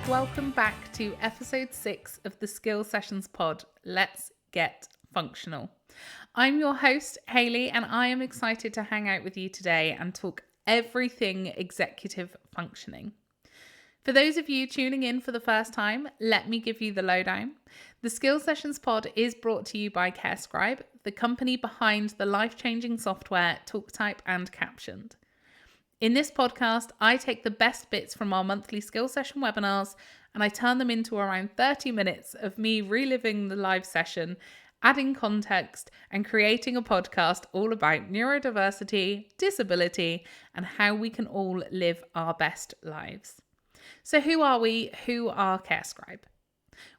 welcome back to episode 6 of the Skill Sessions pod. Let's get functional. I'm your host, Hayley, and I am excited to hang out with you today and talk everything executive functioning. For those of you tuning in for the first time, let me give you the lowdown. The Skill Sessions pod is brought to you by CareScribe, the company behind the life-changing software TalkType and Captioned. In this podcast, I take the best bits from our monthly skill session webinars and I turn them into around 30 minutes of me reliving the live session, adding context, and creating a podcast all about neurodiversity, disability, and how we can all live our best lives. So who are we? Who are CareScribe?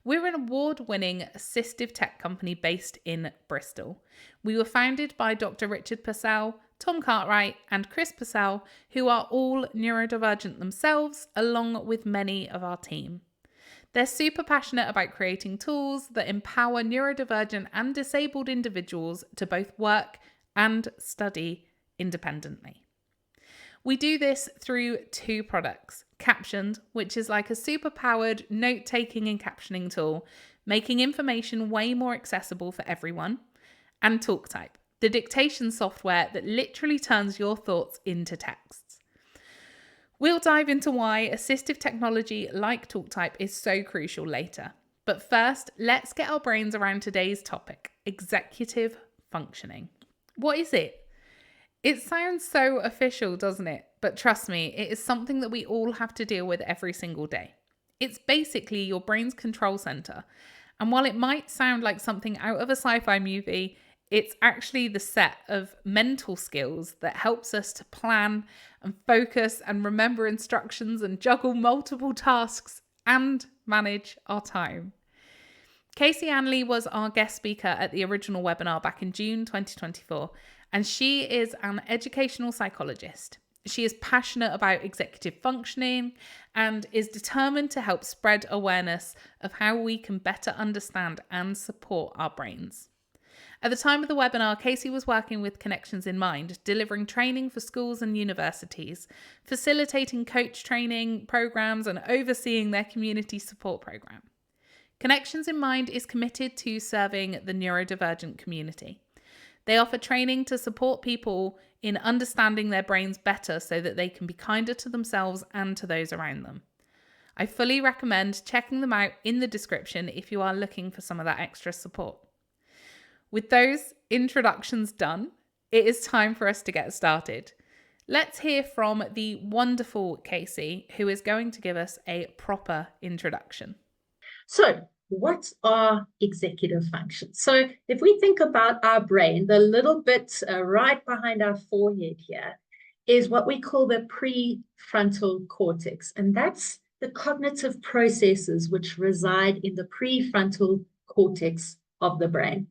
We're an award-winning assistive tech company based in Bristol. We were founded by Dr. Richard Purcell, Tom Cartwright, and Chris Purcell, who are all neurodivergent themselves, along with many of our team. They're super passionate about creating tools that empower neurodivergent and disabled individuals to both work and study independently. We do this through 2 products, Captioned, which is like a super-powered note-taking and captioning tool, making information way more accessible for everyone, and TalkType, the dictation software that literally turns your thoughts into texts. We'll dive into why assistive technology like TalkType is so crucial later. But first, let's get our brains around today's topic, executive functioning. What is it? It sounds so official, doesn't it? But trust me, it is something that we all have to deal with every single day. It's basically your brain's control center. And while it might sound like something out of a sci-fi movie, it's actually the set of mental skills that helps us to plan and focus and remember instructions and juggle multiple tasks and manage our time. Casey Anley was our guest speaker at the original webinar back in June 2024, and she is an educational psychologist. She is passionate about executive functioning and is determined to help spread awareness of how we can better understand and support our brains. At the time of the webinar, Casey was working with Connections in Mind, delivering training for schools and universities, facilitating coach training programs and overseeing their community support program. Connections in Mind is committed to serving the neurodivergent community. They offer training to support people in understanding their brains better so that they can be kinder to themselves and to those around them. I fully recommend checking them out in the description if you are looking for some of that extra support. With those introductions done, it is time for us to get started. Let's hear from the wonderful Casey, who is going to give us a proper introduction. So, what are executive functions? So, if we think about our brain, the little bit right behind our forehead here is what we call the prefrontal cortex. And that's the cognitive processes which reside in the prefrontal cortex of the brain.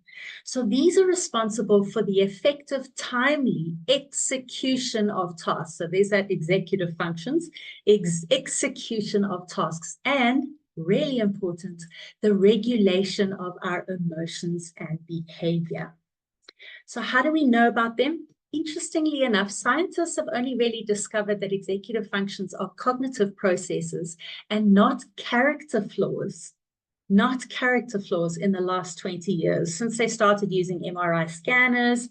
So these are responsible for the effective, timely execution of tasks. So there's that executive functions, execution of tasks, and really important, the regulation of our emotions and behavior. So how do we know about them? Interestingly enough, scientists have only really discovered that executive functions are cognitive processes and not character flaws in the last 20 years, since they started using MRI scanners,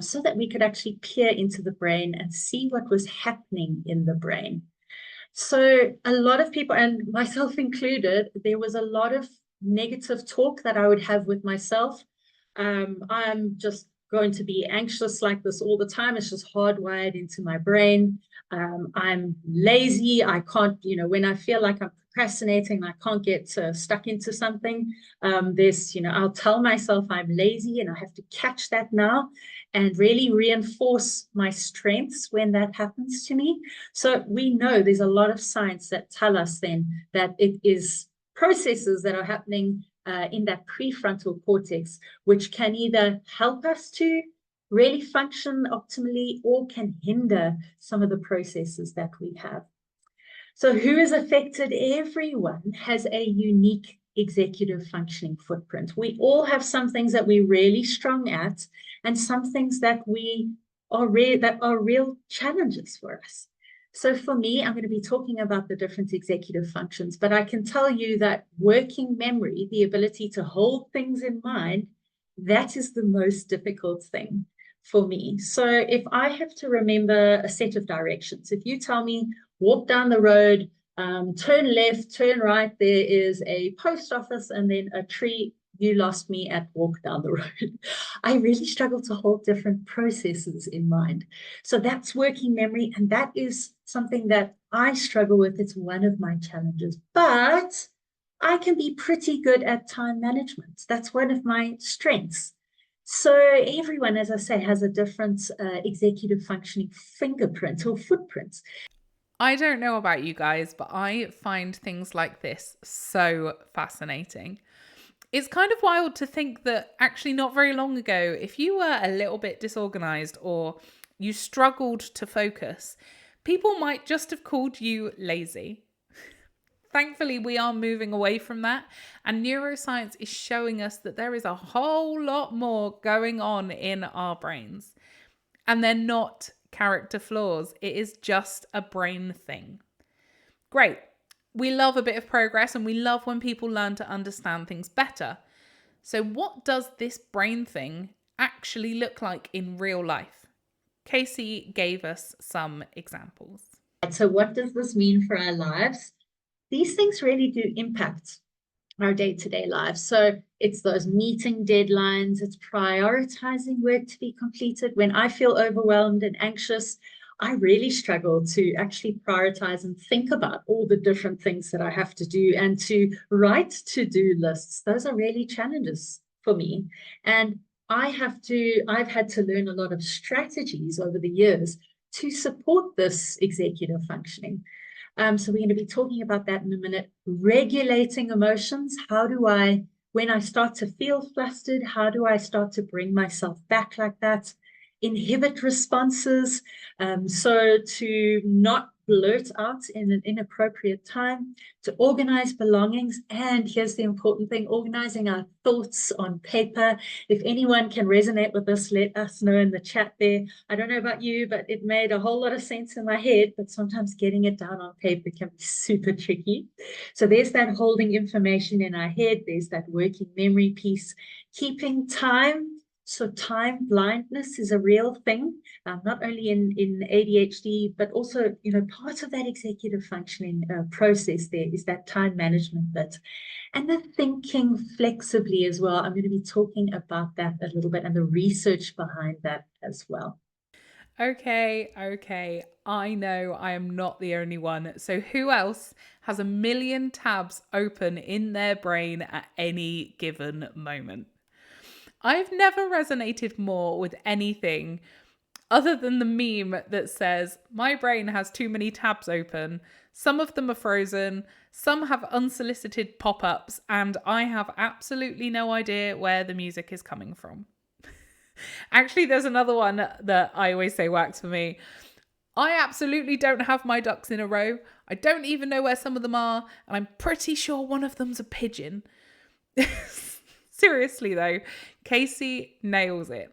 so that we could actually peer into the brain and see what was happening in the brain. So a lot of people, and myself included, there was a lot of negative talk that I would have with myself. I'm just going to be anxious like this all the time. It's just hardwired into my brain. I'm lazy. I can't, when I feel like I'm procrastinating, I can't get stuck into something. I'll tell myself I'm lazy and I have to catch that now and really reinforce my strengths when that happens to me. So we know there's a lot of science that tell us then that it is processes that are happening in that prefrontal cortex, which can either help us to really function optimally or can hinder some of the processes that we have. So who is affected? Everyone has a unique executive functioning footprint. We all have some things that we're really strong at and some things that are real challenges for us. So for me, I'm going to be talking about the different executive functions, but I can tell you that working memory, the ability to hold things in mind, that is the most difficult thing for me. So if I have to remember a set of directions, if you tell me, walk down the road, turn left, turn right, there is a post office and then a tree, you lost me at walk down the road. I really struggle to hold different processes in mind. So that's working memory. And that is something that I struggle with. It's one of my challenges, but I can be pretty good at time management. That's one of my strengths. So everyone, as I say, has a different executive functioning fingerprint or footprint. I don't know about you guys, but I find things like this so fascinating. It's kind of wild to think that actually not very long ago, if you were a little bit disorganized or you struggled to focus, people might just have called you lazy. Thankfully, we are moving away from that, and neuroscience is showing us that there is a whole lot more going on in our brains. And they're not character flaws, it is just a brain thing. Great. We love a bit of progress and we love when people learn to understand things better. So, what does this brain thing actually look like in real life? Casey gave us some examples. So, what does this mean for our lives? These things really do impact our day-to-day lives. So it's those meeting deadlines, it's prioritizing work to be completed. When I feel overwhelmed and anxious, I really struggle to actually prioritize and think about all the different things that I have to do and to write to-do lists. Those are really challenges for me. And I've had to learn a lot of strategies over the years to support this executive functioning. So we're going to be talking about that in a minute. Regulating emotions. How do I, when I start to feel flustered, how do I start to bring myself back like that? Inhibit responses. So to not blurt out in an inappropriate time, to organize belongings. And here's the important thing, organizing our thoughts on paper. If anyone can resonate with this, let us know in the chat there. I don't know about you, but it made a whole lot of sense in my head, but sometimes getting it down on paper can be super tricky. So there's that holding information in our head. There's that working memory piece, keeping time. So time blindness is a real thing, not only in ADHD, but also, part of that executive functioning process there is that time management bit. And the thinking flexibly as well. I'm going to be talking about that a little bit and the research behind that as well. Okay. I know I am not the only one. So, who else has a million tabs open in their brain at any given moment? I've never resonated more with anything other than the meme that says, my brain has too many tabs open. Some of them are frozen, some have unsolicited pop ups, and I have absolutely no idea where the music is coming from. Actually, there's another one that I always say works for me. I absolutely don't have my ducks in a row. I don't even know where some of them are, and I'm pretty sure one of them's a pigeon. Seriously though, Casey nails it.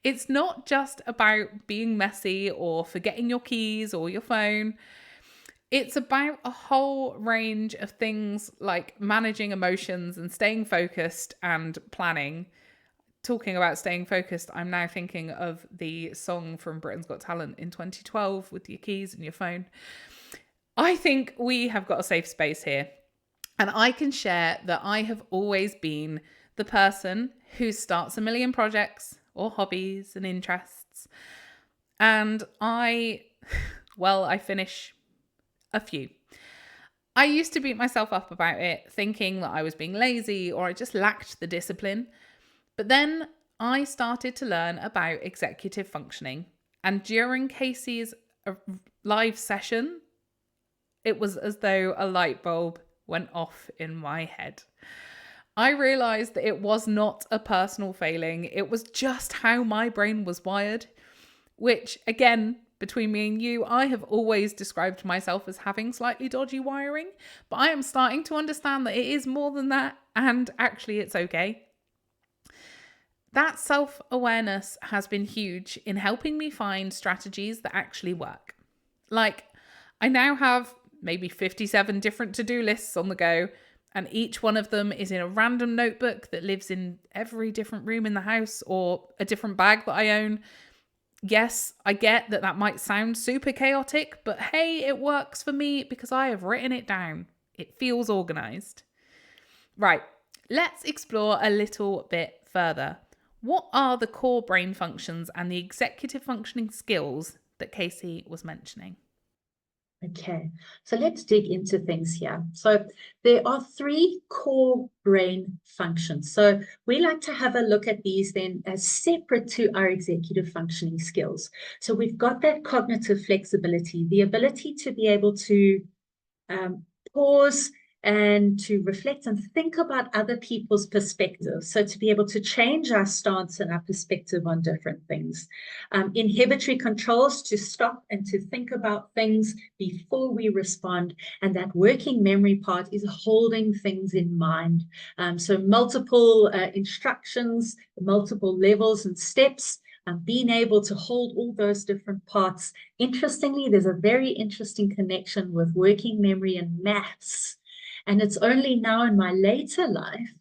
It's not just about being messy or forgetting your keys or your phone. It's about a whole range of things like managing emotions and staying focused and planning. Talking about staying focused, I'm now thinking of the song from Britain's Got Talent in 2012 with your keys and your phone. I think we have got a safe space here. And I can share that I have always been the person who starts a million projects or hobbies and interests. And I finish a few. I used to beat myself up about it, thinking that I was being lazy or I just lacked the discipline. But then I started to learn about executive functioning. And during Casey's live session, it was as though a light bulb went off in my head. I realized that it was not a personal failing. It was just how my brain was wired, which again, between me and you, I have always described myself as having slightly dodgy wiring, but I am starting to understand that it is more than that, and actually it's okay. That self-awareness has been huge in helping me find strategies that actually work. Like, I now have maybe 57 different to-do lists on the go, and each one of them is in a random notebook that lives in every different room in the house or a different bag that I own. Yes, I get that that might sound super chaotic, but hey, it works for me because I have written it down. It feels organized. Right, let's explore a little bit further. What are the core brain functions and the executive functioning skills that Casey was mentioning? Okay, so let's dig into things here. So there are three core brain functions. So we like to have a look at these then as separate to our executive functioning skills. So we've got that cognitive flexibility, the ability to be able to pause and to reflect and think about other people's perspectives. So to be able to change our stance and our perspective on different things. Inhibitory controls, to stop and to think about things before we respond. And that working memory part is holding things in mind. So multiple instructions, multiple levels and steps, being able to hold all those different parts. Interestingly, there's a very interesting connection with working memory and maths. And it's only now in my later life,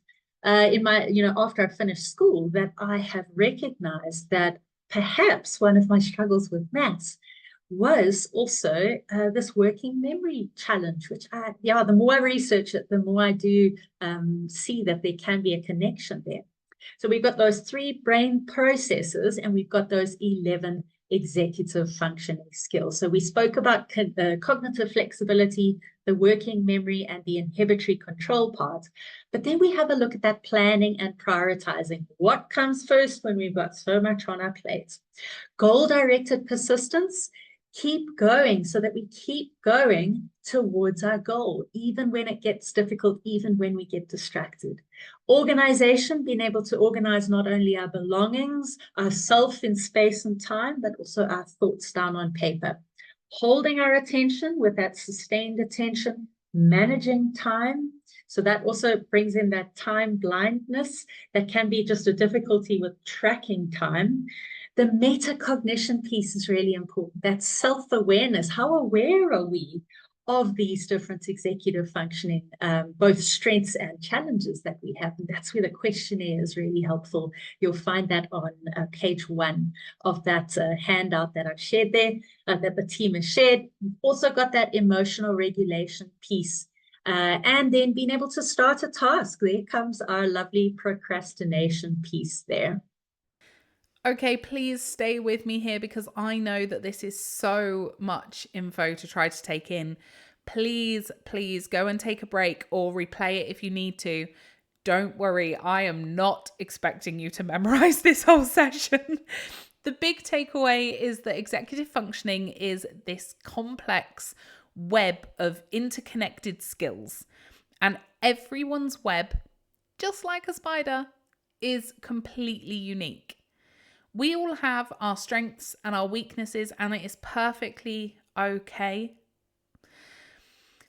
after I finished school, that I have recognized that perhaps one of my struggles with maths was also this working memory challenge, which the more I research it, the more I do see that there can be a connection there. So we've got those three brain processes, and we've got those 11 executive functioning skills. So we spoke about the cognitive flexibility, the working memory, and the inhibitory control part. But then we have a look at that planning and prioritizing. What comes first when we've got so much on our plate? Goal-directed persistence. Keep going so that we keep going towards our goal, even when it gets difficult, even when we get distracted. Organization, being able to organize not only our belongings, our self in space and time, but also our thoughts down on paper. Holding our attention with that sustained attention, managing time. So that also brings in that time blindness that can be just a difficulty with tracking time. The metacognition piece is really important. That self-awareness. How aware are we of these different executive functioning, both strengths and challenges that we have? And that's where the questionnaire is really helpful. You'll find that on page 1 of that handout that I've shared there, that the team has shared. We've also got that emotional regulation piece. And then being able to start a task. There comes our lovely procrastination piece there. Okay, please stay with me here because I know that this is so much info to try to take in. Please, please go and take a break or replay it if you need to. Don't worry, I am not expecting you to memorize this whole session. The big takeaway is that executive functioning is this complex web of interconnected skills. And everyone's web, just like a spider, is completely unique. We all have our strengths and our weaknesses, and it is perfectly okay.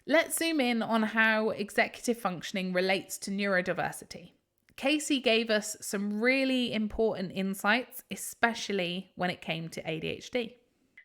Let's zoom in on how executive functioning relates to neurodiversity. Casey gave us some really important insights, especially when it came to ADHD.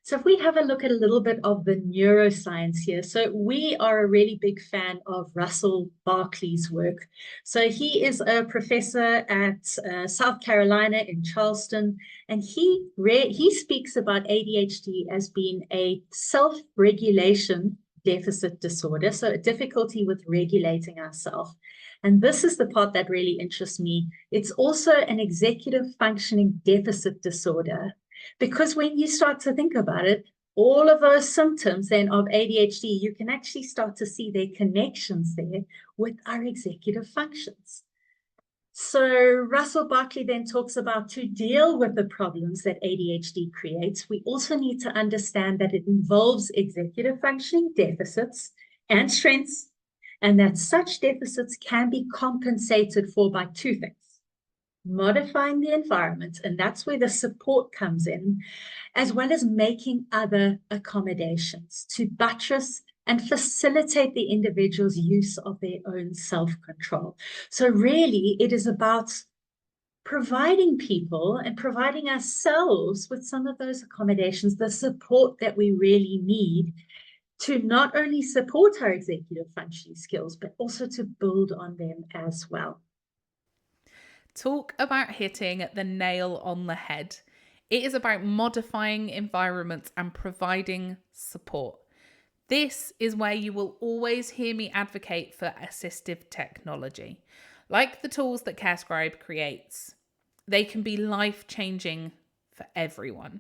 So if we have a look at a little bit of the neuroscience here, so we are a really big fan of Russell Barkley's work. So he is a professor at South Carolina in Charleston, and he speaks about ADHD as being a self-regulation deficit disorder, so a difficulty with regulating ourselves. And this is the part that really interests me. It's also an executive functioning deficit disorder. Because when you start to think about it, all of those symptoms then of ADHD, you can actually start to see their connections there with our executive functions. So Russell Barkley then talks about, to deal with the problems that ADHD creates, we also need to understand that it involves executive functioning deficits and strengths, and that such deficits can be compensated for by two things. Modifying the environment, and that's where the support comes in, as well as making other accommodations to buttress and facilitate the individual's use of their own self-control. So really, it is about providing people and providing ourselves with some of those accommodations, the support that we really need to not only support our executive functioning skills, but also to build on them as well. Talk about hitting the nail on the head. It is about modifying environments and providing support. This is where you will always hear me advocate for assistive technology. Like the tools that CareScribe creates, they can be life-changing for everyone.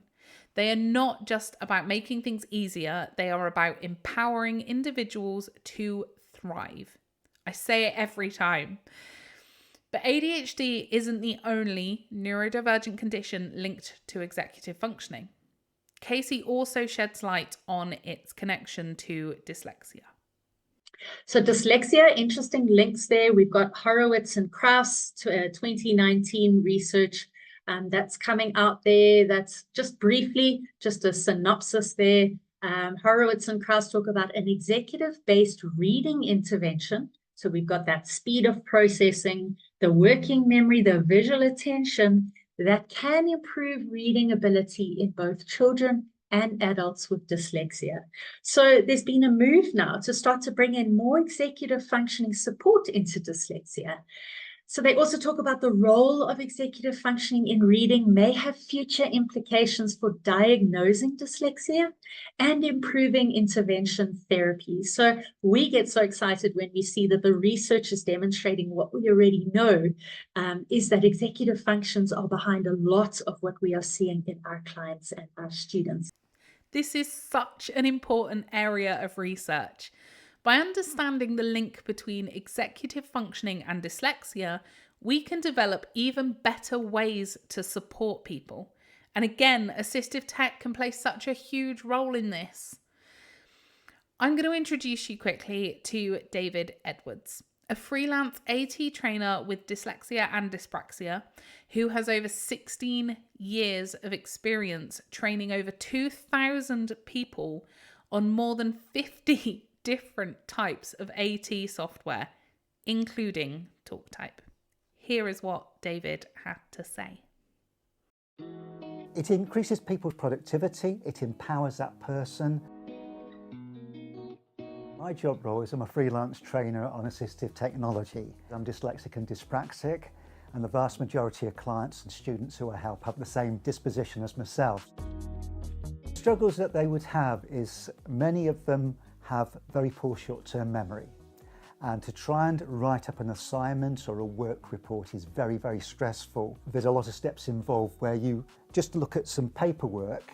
They are not just about making things easier, they are about empowering individuals to thrive. I say it every time. But ADHD isn't the only neurodivergent condition linked to executive functioning. Casey also sheds light on its connection to dyslexia. So dyslexia, interesting links there. We've got Horowitz and Krauss 2019 research that's coming out there. That's just briefly, just a synopsis there. Horowitz and Krauss talk about an executive-based reading intervention. So we've got that speed of processing, the working memory, the visual attention that can improve reading ability in both children and adults with dyslexia. So there's been a move now to start to bring in more executive functioning support into dyslexia. So they also talk about the role of executive functioning in reading may have future implications for diagnosing dyslexia and improving intervention therapy. So we get so excited when we see that the research is demonstrating what we already know, is that executive functions are behind a lot of what we are seeing in our clients and our students. This is such an important area of research. By understanding the link between executive functioning and dyslexia, we can develop even better ways to support people. And again, assistive tech can play such a huge role in this. I'm going to introduce you quickly to David Edwards, a freelance AT trainer with dyslexia and dyspraxia, who has over 16 years of experience training over 2,000 people on more than 50 different types of AT software, including TalkType. Here is what David had to say. It increases people's productivity, it empowers that person. My job role is I'm a freelance trainer on assistive technology. I'm dyslexic and dyspraxic, and the vast majority of clients and students who I help have the same disposition as myself. Struggles that they would have is many of them have very poor short-term memory, and to try and write up an assignment or a work report is very, very stressful. There's a lot of steps involved where you just look at some paperwork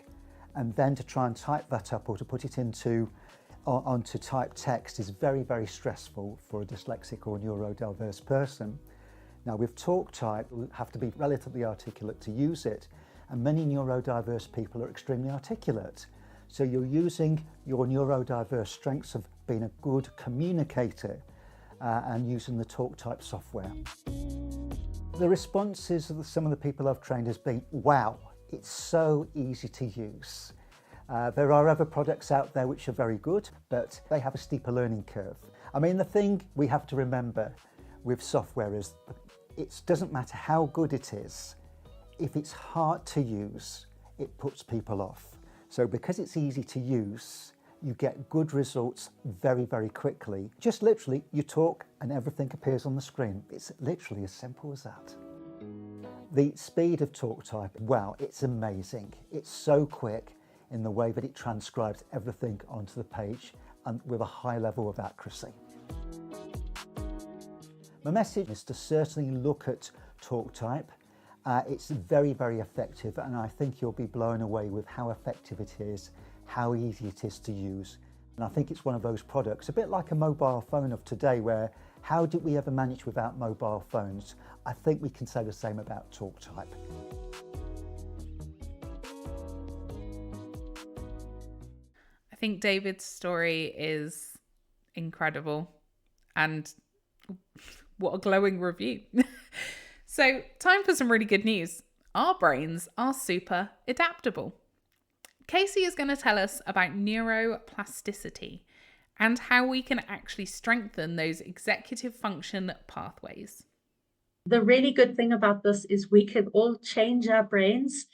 and then to try and type that up or to put it onto typed text is very, very stressful for a dyslexic or neurodiverse person. Now with TalkType, you have to be relatively articulate to use it, and many neurodiverse people are extremely articulate. So you're using your neurodiverse strengths of being a good communicator and using the TalkType software. The responses of some of the people I've trained has been, wow, it's so easy to use. There are other products out there which are very good, but they have a steeper learning curve. I mean, the thing we have to remember with software is it doesn't matter how good it is, if it's hard to use, it puts people off. So because it's easy to use, you get good results very, very quickly. Just literally, you talk and everything appears on the screen. It's literally as simple as that. The speed of TalkType, wow, it's amazing. It's so quick in the way that it transcribes everything onto the page and with a high level of accuracy. My message is to certainly look at TalkType. It's very, very effective, and I think you'll be blown away with how effective it is, how easy it is to use. And I think it's one of those products, a bit like a mobile phone of today, where how did we ever manage without mobile phones? I think we can say the same about TalkType. I think David's story is incredible, and what a glowing review. So, time for some really good news. Our brains are super adaptable. Casey is going to tell us about neuroplasticity and how we can actually strengthen those executive function pathways. The really good thing about this is we can all change our brains.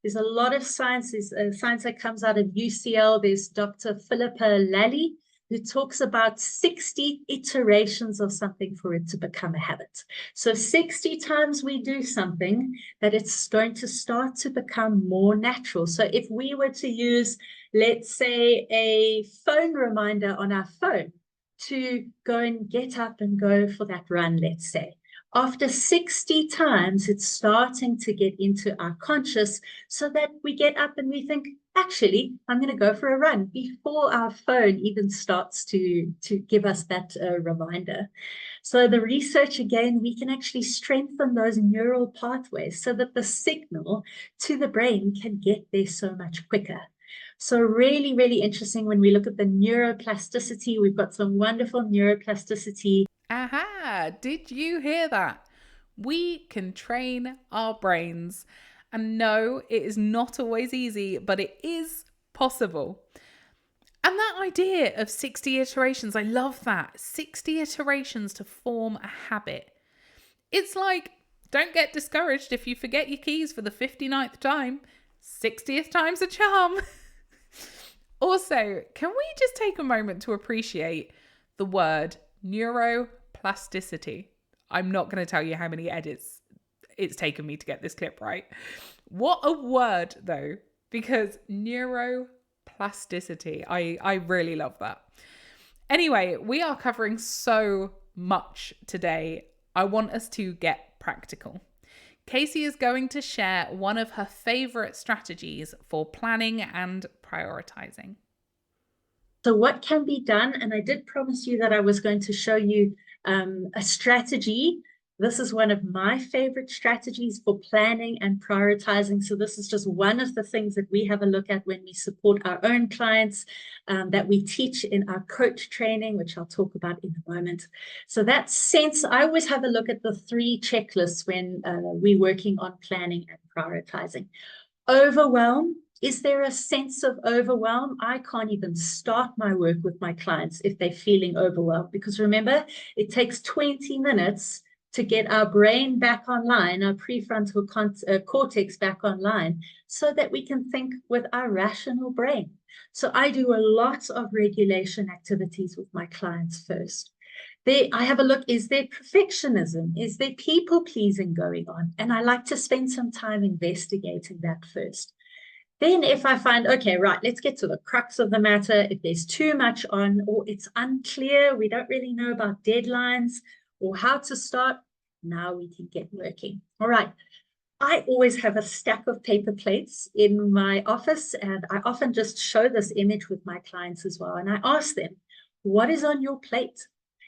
There's a lot of science. There's science that comes out of UCL. There's Dr. Philippa Lally, who talks about 60 iterations of something for it to become a habit. So 60 times we do something, that it's going to start to become more natural. So if we were to use, let's say, a phone reminder on our phone to go and get up and go for that run, let's say, after 60 times, it's starting to get into our conscious, so that we get up and we think, actually, I'm going to go for a run, before our phone even starts to give us that reminder. So the research, again, we can actually strengthen those neural pathways so that the signal to the brain can get there so much quicker. So really, really interesting when we look at the neuroplasticity. We've got some wonderful neuroplasticity. Aha! Did you hear that? We can train our brains. And no, it is not always easy, but it is possible. And that idea of 60 iterations, I love that. 60 iterations to form a habit. It's like, don't get discouraged if you forget your keys for the 59th time. 60th time's a charm. Also, can we just take a moment to appreciate the word neuroplasticity? I'm not going to tell you how many edits it's taken me to get this clip right. What a word, though, because neuroplasticity, I really love that. Anyway, we are covering so much today. I want us to get practical. Casey is going to share one of her favorite strategies for planning and prioritizing. So what can be done, and I did promise you that I was going to show you a strategy. This is one of my favorite strategies for planning and prioritizing. So this is just one of the things that we have a look at when we support our own clients, that we teach in our coach training, which I'll talk about in a moment. So that sense, I always have a look at the 3 checklists when we're working on planning and prioritizing. Overwhelm. Is there a sense of overwhelm? I can't even start my work with my clients if they're feeling overwhelmed, because remember, it takes 20 minutes to get our brain back online, our prefrontal cortex back online, so that we can think with our rational brain. So I do a lot of regulation activities with my clients first. I have a look, is there perfectionism? Is there people pleasing going on? And I like to spend some time investigating that first. Then if I find, okay, right, let's get to the crux of the matter. If there's too much on, or it's unclear, we don't really know about deadlines or how to start, now we can get working. All right. I always have a stack of paper plates in my office, and I often just show this image with my clients as well. And I ask them, what is on your plate?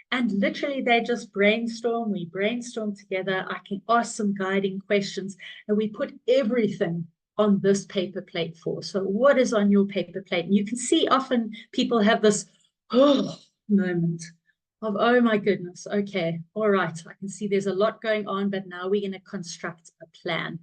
And literally they just brainstorm. We brainstorm together. I can ask some guiding questions, and we put everything on this paper plate for. So what is on your paper plate? And you can see often people have this moment of, oh my goodness, okay, all right, I can see there's a lot going on, but now we're going to construct a plan.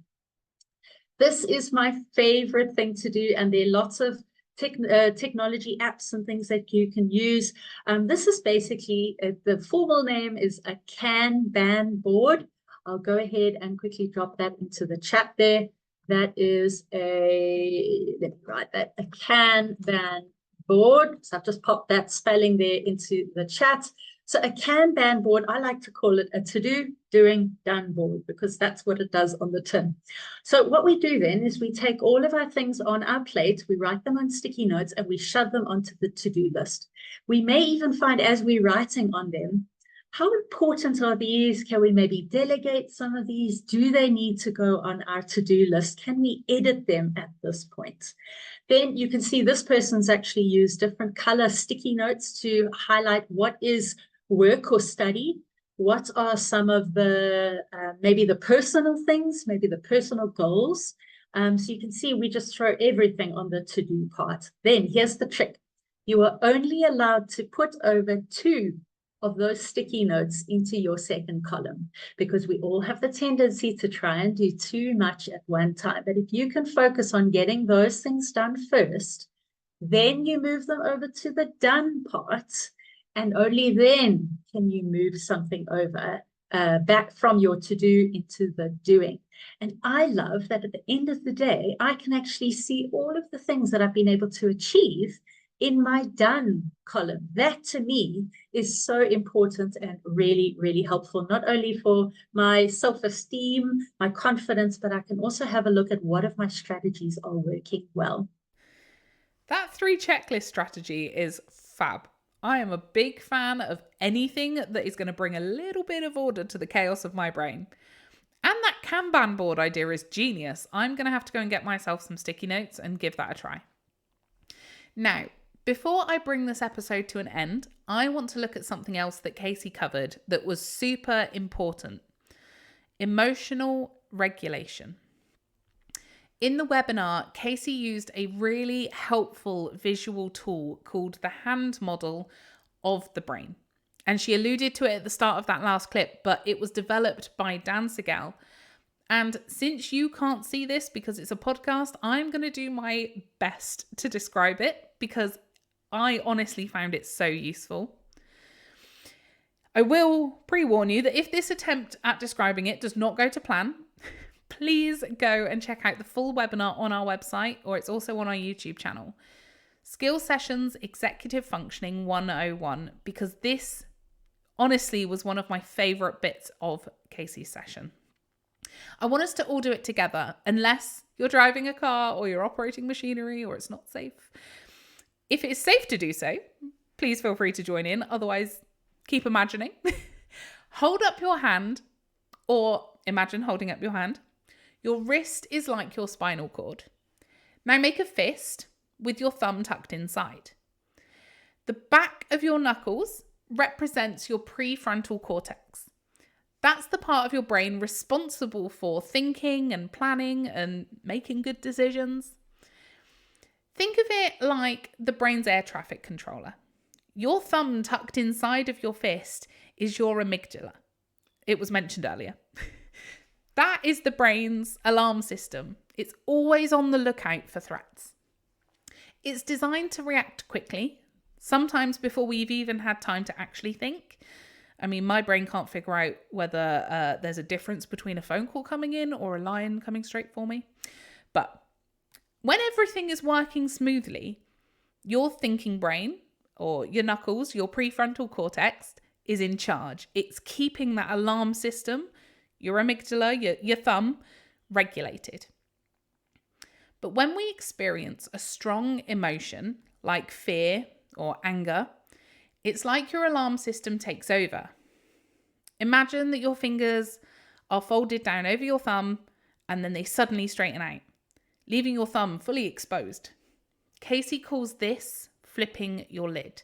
This is my favorite thing to do, and there are lots of technology apps and things that you can use. This is basically, the formal name is a Kanban board. I'll go ahead and quickly drop that into the chat there. That is let me write that, a Kanban board. So I've just popped that spelling there into the chat. So a Kanban board, I like to call it a to-do, doing, done board, because that's what it does on the tin. So what we do then is we take all of our things on our plate, we write them on sticky notes, and we shove them onto the to-do list. We may even find, as we're writing on them, how important are these? Can we maybe delegate some of these? Do they need to go on our to-do list? Can we edit them at this point? Then you can see this person's actually used different color sticky notes to highlight what is work or study. What are some of the, maybe the personal things, maybe the personal goals. So you can see we just throw everything on the to-do part. Then here's the trick. You are only allowed to put over 2 of those sticky notes into your second column, because we all have the tendency to try and do too much at one time. But if you can focus on getting those things done first, then you move them over to the done part, and only then can you move something over back from your to-do into the doing. And I love that at the end of the day, I can actually see all of the things that I've been able to achieve in my done column. That to me is so important and really, really helpful, not only for my self-esteem, my confidence, but I can also have a look at what of my strategies are working well. That 3 checklist strategy is fab. I am a big fan of anything that is going to bring a little bit of order to the chaos of my brain. And that Kanban board idea is genius. I'm going to have to go and get myself some sticky notes and give that a try. Now, before I bring this episode to an end, I want to look at something else that Casey covered that was super important. Emotional regulation. In the webinar, Casey used a really helpful visual tool called the hand model of the brain. And she alluded to it at the start of that last clip, but it was developed by Dan Siegel. And since you can't see this because it's a podcast, I'm going to do my best to describe it because I honestly found it so useful. I will pre-warn you that if this attempt at describing it does not go to plan, please go and check out the full webinar on our website, or it's also on our YouTube channel. Skill Sessions Executive Functioning 101, because this honestly was one of my favorite bits of Casey's session. I want us to all do it together, unless you're driving a car or you're operating machinery or it's not safe. If it's safe to do so, please feel free to join in. Otherwise, keep imagining. Hold up your hand, or imagine holding up your hand. Your wrist is like your spinal cord. Now make a fist with your thumb tucked inside. The back of your knuckles represents your prefrontal cortex. That's the part of your brain responsible for thinking and planning and making good decisions. Think of it like the brain's air traffic controller. Your thumb tucked inside of your fist is your amygdala. It was mentioned earlier. That is the brain's alarm system. It's always on the lookout for threats. It's designed to react quickly, sometimes before we've even had time to actually think. I mean, my brain can't figure out whether there's a difference between a phone call coming in or a lion coming straight for me. But when everything is working smoothly, your thinking brain, or your knuckles, your prefrontal cortex, is in charge. It's keeping that alarm system, your amygdala, your thumb, regulated. But when we experience a strong emotion like fear or anger, it's like your alarm system takes over. Imagine that your fingers are folded down over your thumb and then they suddenly straighten out, leaving your thumb fully exposed. Casey calls this flipping your lid.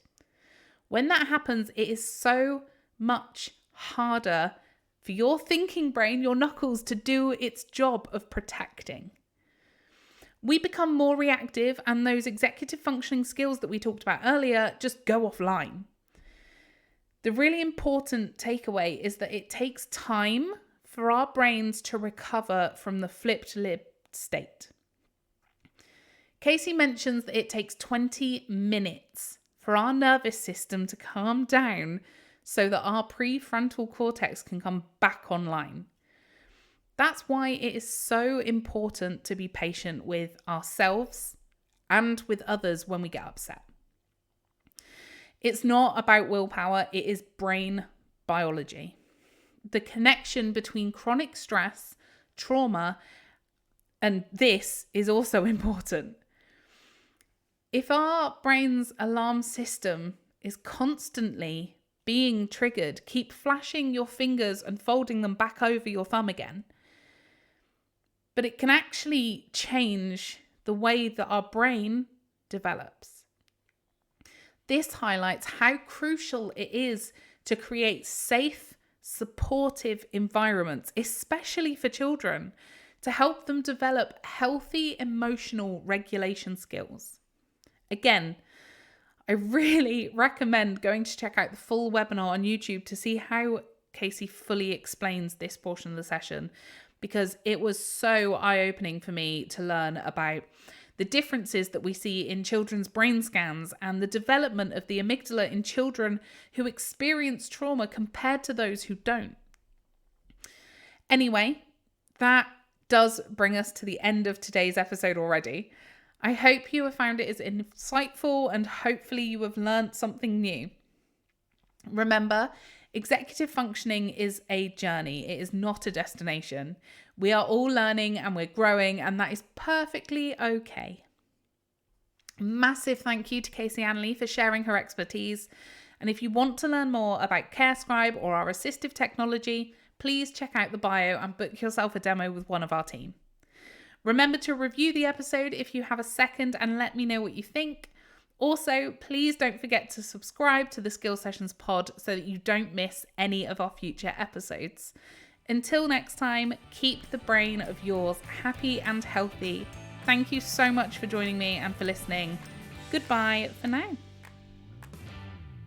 When that happens, it is so much harder for your thinking brain, your knuckles, to do its job of protecting. We become more reactive, and those executive functioning skills that we talked about earlier just go offline. The really important takeaway is that it takes time for our brains to recover from the flipped lid state. Casey mentions that it takes 20 minutes for our nervous system to calm down so that our prefrontal cortex can come back online. That's why it is so important to be patient with ourselves and with others when we get upset. It's not about willpower, it is brain biology. The connection between chronic stress, trauma, and this is also important. If our brain's alarm system is constantly being triggered, keep flashing your fingers and folding them back over your thumb again. But it can actually change the way that our brain develops. This highlights how crucial it is to create safe, supportive environments, especially for children, to help them develop healthy emotional regulation skills. Again, I really recommend going to check out the full webinar on YouTube to see how Casey fully explains this portion of the session, because it was so eye-opening for me to learn about the differences that we see in children's brain scans and the development of the amygdala in children who experience trauma compared to those who don't. Anyway, that does bring us to the end of today's episode already. I hope you have found it as insightful and hopefully you have learned something new. Remember, executive functioning is a journey. It is not a destination. We are all learning and we're growing, and that is perfectly okay. Massive thank you to Casey Anley for sharing her expertise. And if you want to learn more about CareScribe or our assistive technology, please check out the bio and book yourself a demo with one of our team. Remember to review the episode if you have a second and let me know what you think. Also, please don't forget to subscribe to the Skill Sessions pod so that you don't miss any of our future episodes. Until next time, keep the brain of yours happy and healthy. Thank you so much for joining me and for listening. Goodbye for now.